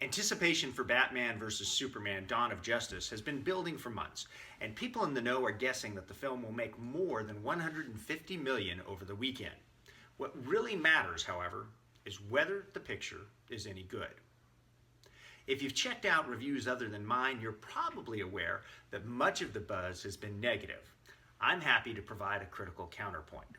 Anticipation for Batman vs. Superman Dawn of Justice has been building for months, and people in the know are guessing that the film will make more than $150 million over the weekend. What really matters, however, is whether the picture is any good. If you've checked out reviews other than mine, you're probably aware that much of the buzz has been negative. I'm happy to provide a critical counterpoint.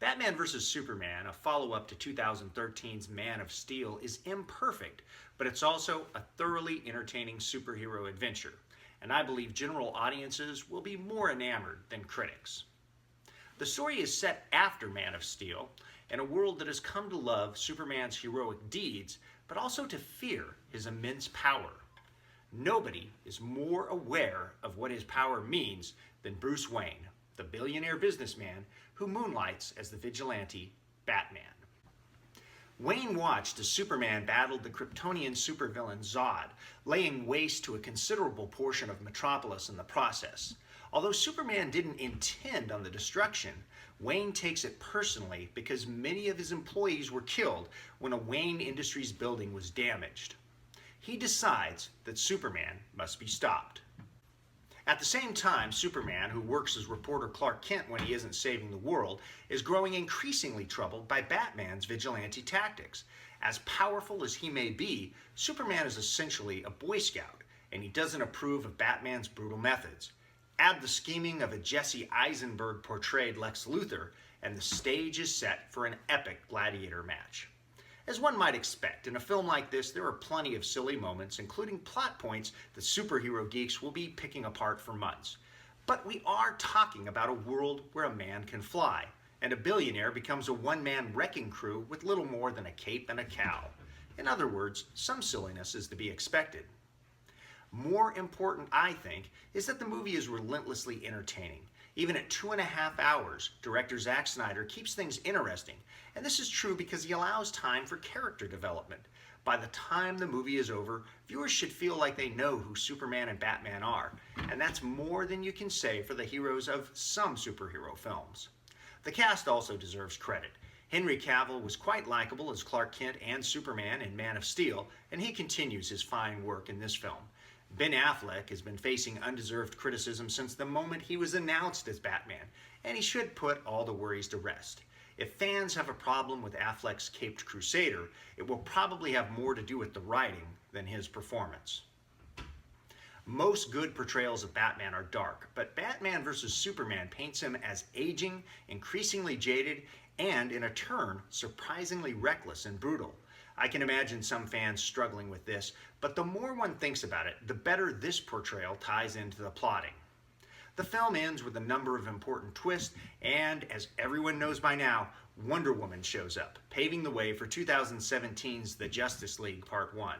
Batman vs. Superman, a follow-up to 2013's Man of Steel, is imperfect, but it's also a thoroughly entertaining superhero adventure, and I believe general audiences will be more enamored than critics. The story is set after Man of Steel, in a world that has come to love Superman's heroic deeds, but also to fear his immense power. Nobody is more aware of what his power means than Bruce Wayne, the billionaire businessman who moonlights as the vigilante Batman. Wayne watched as Superman battled the Kryptonian supervillain Zod, laying waste to a considerable portion of Metropolis in the process. Although Superman didn't intend on the destruction, Wayne takes it personally because many of his employees were killed when a Wayne Industries building was damaged. He decides that Superman must be stopped. At the same time, Superman, who works as reporter Clark Kent when he isn't saving the world, is growing increasingly troubled by Batman's vigilante tactics. As powerful as he may be, Superman is essentially a Boy Scout, and he doesn't approve of Batman's brutal methods. Add the scheming of a Jesse Eisenberg-portrayed Lex Luthor, and the stage is set for an epic gladiator match. As one might expect, in a film like this, there are plenty of silly moments, including plot points that superhero geeks will be picking apart for months. But we are talking about a world where a man can fly, and a billionaire becomes a one-man wrecking crew with little more than a cape and a cowl. In other words, some silliness is to be expected. More important, I think, is that the movie is relentlessly entertaining. Even at 2.5 hours, director Zack Snyder keeps things interesting, and this is true because he allows time for character development. By the time the movie is over, viewers should feel like they know who Superman and Batman are, and that's more than you can say for the heroes of some superhero films. The cast also deserves credit. Henry Cavill was quite likable as Clark Kent and Superman in Man of Steel, and he continues his fine work in this film. Ben Affleck has been facing undeserved criticism since the moment he was announced as Batman, and he should put all the worries to rest. If fans have a problem with Affleck's caped crusader, it will probably have more to do with the writing than his performance. Most good portrayals of Batman are dark, but Batman vs. Superman paints him as aging, increasingly jaded, and in a turn, surprisingly reckless and brutal. I can imagine some fans struggling with this, but the more one thinks about it, the better this portrayal ties into the plotting. The film ends with a number of important twists, and as everyone knows by now, Wonder Woman shows up, paving the way for 2017's The Justice League Part 1.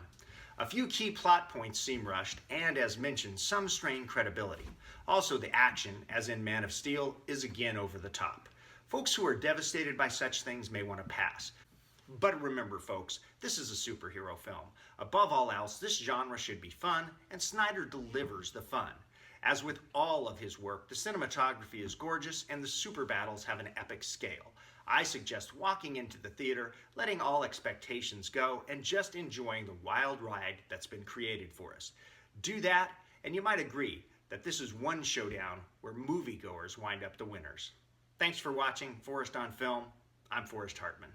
A few key plot points seem rushed, and as mentioned, some strain credibility. Also, the action, as in Man of Steel, is again over the top. Folks who are devastated by such things may want to pass. But remember, folks, this is a superhero film. Above all else, this genre should be fun, and Snyder delivers the fun. As with all of his work, the cinematography is gorgeous, and the super battles have an epic scale. I suggest walking into the theater, letting all expectations go, and just enjoying the wild ride that's been created for us. Do that, and you might agree that this is one showdown where moviegoers wind up the winners. Thanks for watching Forrest on Film. I'm Forrest Hartman.